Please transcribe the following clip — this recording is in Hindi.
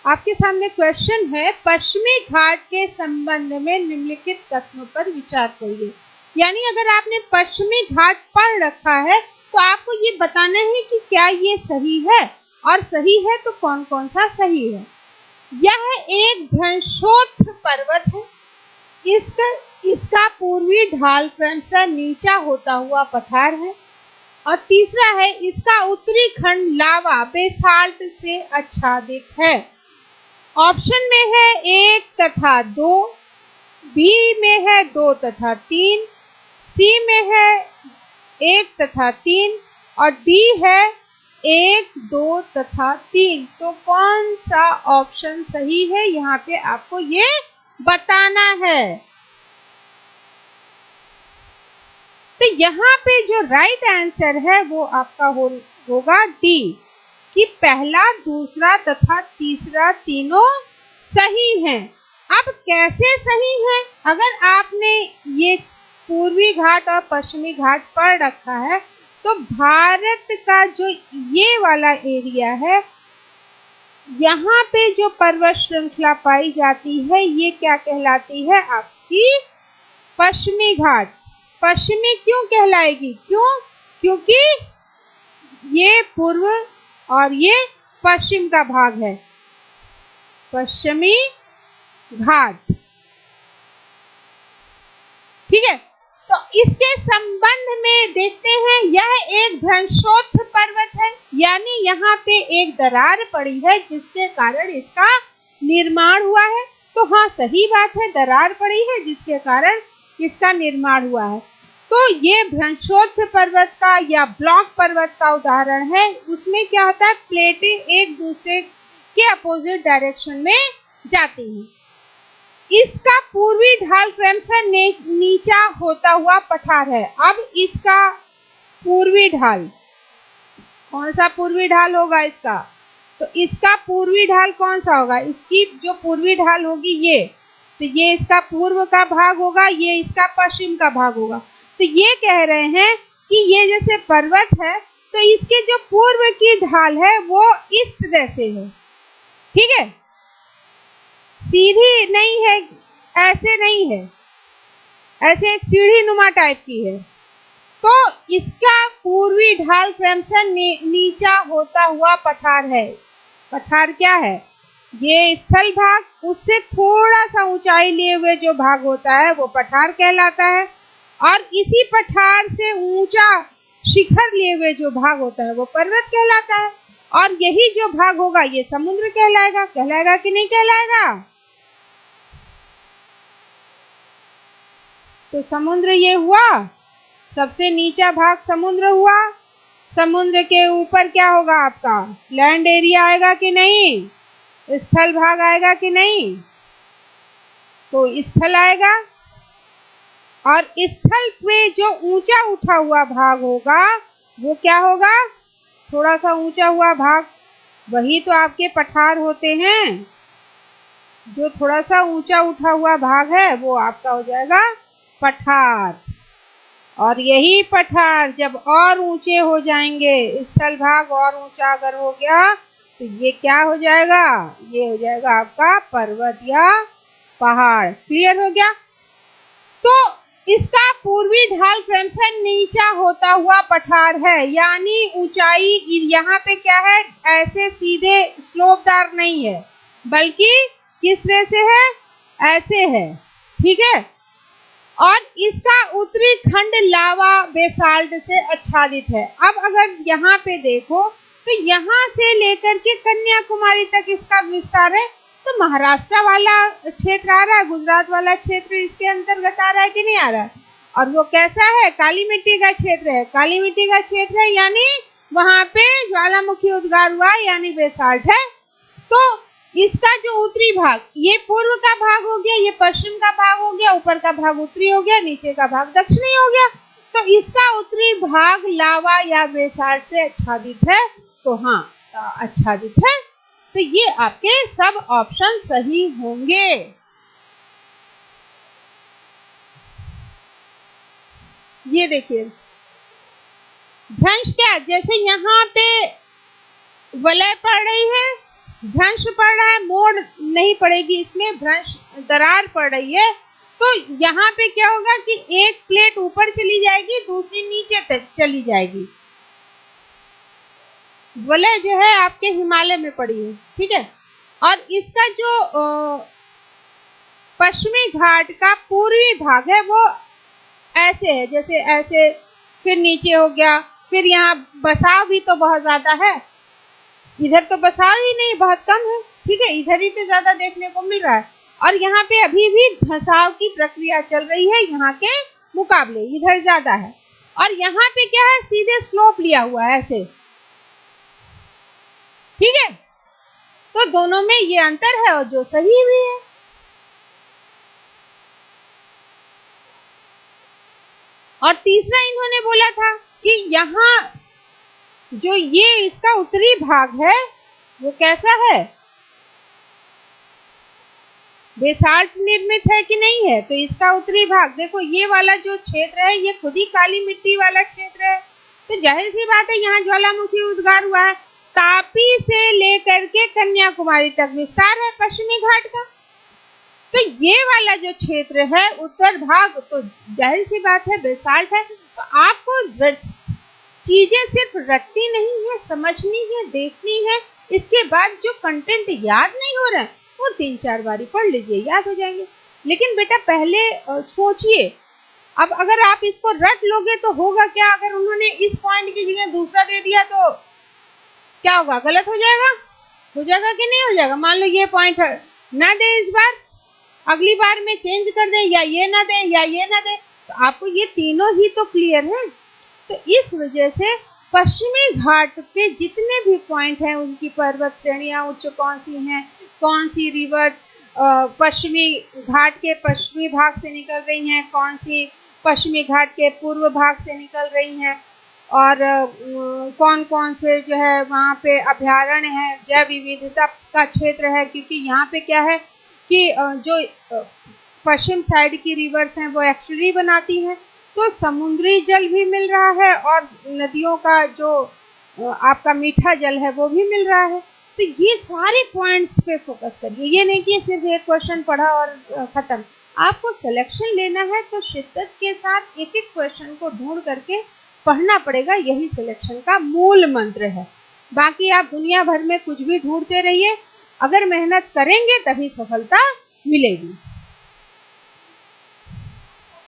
आपके सामने क्वेश्चन है, पश्चिमी घाट के संबंध में निम्नलिखित कथनों पर विचार करिए। यानी अगर आपने पश्चिमी घाट पढ़ रखा है तो आपको ये बताना है कि क्या ये सही है, और सही है तो कौन कौन सा सही है। यह एक भ्रंशोत्थ पर्वत है। इसका पूर्वी ढाल क्रमशः नीचा होता हुआ पठार है। और तीसरा है, इसका उत्तरी खंड लावा बेसाल्ट से आच्छादित है। ऑप्शन में है 1 तथा 2, बी में है 2 तथा 3, सी में है 1 तथा 3 और डी है 1, 2 तथा 3। तो कौन सा ऑप्शन सही है, यहाँ पे आपको ये बताना है। तो यहाँ पे जो राइट आंसर है वो आपका होगा डी, कि पहला, दूसरा तथा तीसरा तीनों सही हैं। अब कैसे सही है? अगर आपने ये पूर्वी घाट और पश्चिमी घाट पढ़ रखा है तो भारत का जो ये वाला एरिया है, यहाँ पे जो पर्वत श्रृंखला पाई जाती है ये क्या कहलाती है? आपकी पश्चिमी घाट। पश्चिमी क्यों कहलाएगी? क्योंकि ये पूर्व और ये पश्चिम का भाग है, पश्चिमी घाट। ठीक है, तो इसके संबंध में देखते हैं, यह एक भ्रंशोत्थ पर्वत है, यानी यहाँ पे एक दरार पड़ी है जिसके कारण इसका निर्माण हुआ है। तो हाँ, सही बात है, दरार पड़ी है जिसके कारण इसका निर्माण हुआ है। तो ये भ्रंशोत्थ पर्वत का या ब्लॉक पर्वत का उदाहरण है। उसमें क्या होता है, प्लेटें एक दूसरे के अपोजिट डायरेक्शन में जाती हैं। इसका पूर्वी ढाल क्रमशः नीचा होता हुआ पठार है। अब इसका पूर्वी ढाल, कौन सा पूर्वी ढाल होगा इसका? तो इसका पूर्वी ढाल कौन सा होगा? इसकी जो पूर्वी ढाल होगी ये, तो ये इसका पूर्व का भाग होगा, ये इसका पश्चिम का भाग होगा। तो ये कह रहे हैं कि ये जैसे पर्वत है तो इसके जो पूर्व की ढाल है वो इस तरह से है। ठीक है, सीधी नहीं है, ऐसे नहीं है, ऐसे एक सीढ़ी नुमा टाइप की है। तो इसका पूर्वी ढाल क्रमशः नीचा होता हुआ पठार है। पठार क्या है? ये स्थल भाग, उससे थोड़ा सा ऊंचाई लिए हुए जो भाग होता है वो पठार कहलाता है। और इसी पठार से ऊंचा शिखर लिए हुए जो भाग होता है वो पर्वत कहलाता है। और यही जो भाग होगा ये समुद्र कहलाएगा। कहलाएगा कि नहीं कहलाएगा? तो समुद्र ये हुआ, सबसे नीचा भाग समुद्र हुआ। समुद्र के ऊपर क्या होगा? आपका लैंड एरिया आएगा कि नहीं? स्थल भाग आएगा कि नहीं? तो स्थल आएगा। और स्थल पे जो ऊंचा उठा हुआ भाग होगा वो क्या होगा? थोड़ा सा ऊंचा हुआ भाग, वही तो आपके पठार होते हैं। जो थोड़ा सा ऊंचा उठा हुआ भाग है वो आपका हो जाएगा पठार। और यही पठार जब और ऊंचे हो जाएंगे, स्थल भाग और ऊंचा अगर हो गया तो ये क्या हो जाएगा? ये हो जाएगा आपका पर्वत या पहाड़। क्लियर हो गया? तो इसका पूर्वी ढाल क्रमशः नीचा होता हुआ पठार है, यानी ऊंचाई यहाँ पे क्या है? ऐसे सीधे स्लोपदार नहीं है, बल्कि किस तरह से है? ऐसे है। ठीक है, और इसका उत्तरी खंड लावा बेसाल्ट से आच्छादित है। अब अगर यहाँ पे देखो तो यहाँ से लेकर के कन्याकुमारी तक इसका विस्तार है। तो महाराष्ट्र वाला क्षेत्र आ रहा है, गुजरात वाला क्षेत्र इसके अंतर्गत आ रहा है कि नहीं आ रहा है? और वो कैसा है? काली मिट्टी का क्षेत्र है। काली मिट्टी का क्षेत्र है यानी वहां पे ज्वालामुखी उद्गार हुआ, यानी बेसाल्ट है। तो इसका जो उत्तरी भाग, ये पूर्व का भाग हो गया, ये पश्चिम का भाग हो गया, ऊपर का भाग उत्तरी हो गया, नीचे का भाग दक्षिणी हो गया। तो इसका उत्तरी भाग लावा या बेसाल्ट से आच्छादित है। तो हाँ, आच्छादित है। तो ये आपके सब ऑप्शन सही होंगे। ये देखिए, भ्रंश क्या, जैसे यहाँ पे वलय पड़ रही है, भ्रंश पड़ रहा है, मोड़ नहीं पड़ेगी इसमें, भ्रंश दरार पड़ रही है। तो यहाँ पे क्या होगा कि एक प्लेट ऊपर चली जाएगी, दूसरी नीचे चली जाएगी। वलय जो है आपके हिमालय में पड़ी है, ठीक है। और इसका जो पश्चिमी घाट का पूर्वी भाग है वो ऐसे है, जैसे ऐसे, फिर नीचे हो गया, फिर यहाँ बसाव भी तो बहुत ज्यादा है, इधर तो बसाव ही नहीं, बहुत कम है, ठीक है, इधर ही तो ज्यादा देखने को मिल रहा है। और यहाँ पे अभी भी धसाव की प्रक्रिया चल रही है, यहाँ के मुकाबले इधर ज्यादा है। और यहाँ पे क्या है, सीधे स्लोप लिया हुआ है ऐसे, ठीक है। तो दोनों में ये अंतर है और जो सही भी है। और तीसरा इन्होंने बोला था कि यहाँ जो ये इसका उत्तरी भाग है वो कैसा है, बेसाल्ट निर्मित है कि नहीं है। तो इसका उत्तरी भाग देखो, ये वाला जो क्षेत्र है ये खुद ही काली मिट्टी वाला क्षेत्र है, तो जाहिर सी बात है यहाँ ज्वालामुखी उद्गार हुआ है। तापी से लेकर के कन्याकुमारी तक विस्तार है पश्चिमी घाट का, तो ये वाला जो क्षेत्र है उत्तर भाग, तो जाहिर सी बात है बेसाल्ट है। तो आपको चीजें सिर्फ रटनी नहीं है, समझनी है, देखनी है, इसके बाद जो कंटेंट याद नहीं हो रहा है वो 3-4 बारी पढ़ लीजिए, याद हो जाएंगे। लेकिन बेटा पहले सोचिए, अब अगर आप इसको रट लोगे तो होगा क्या, अगर उन्होंने इस पॉइंट की जगह दूसरा दे दिया तो क्या होगा, गलत हो जाएगा कि नहीं हो जाएगा। मान लो ये पॉइंट ना दे इस बार, अगली बार में चेंज कर दे, या ये ना दे या ये ना दे, तो आपको ये तीनों ही तो क्लियर है। तो इस वजह से पश्चिमी घाट के जितने भी पॉइंट हैं, उनकी पर्वत श्रेणियां उच्च कौन सी हैं, कौन सी रिवर पश्चिमी घाट के पश्चिमी भाग से निकल रही हैं, कौन सी पश्चिमी घाट के पूर्व भाग से निकल रही हैं, और कौन कौन से जो है वहाँ पे अभयारण्य है, जैव विविधता का क्षेत्र है। क्योंकि यहाँ पे क्या है कि जो पश्चिम साइड की रिवर्स हैं वो एक्चुअली बनाती हैं, तो समुद्री जल भी मिल रहा है और नदियों का जो आपका मीठा जल है वो भी मिल रहा है। तो ये सारे पॉइंट्स पे फोकस करिए, ये नहीं कि सिर्फ एक क्वेश्चन पढ़ा और खत्म। आपको सिलेक्शन लेना है तो शिद्दत के साथ एक एक क्वेश्चन को ढूंढ करके पढ़ना पड़ेगा, यही सिलेक्शन का मूल मंत्र है। बाकी आप दुनिया भर में कुछ भी ढूंढते रहिए, अगर मेहनत करेंगे तभी सफलता मिलेगी।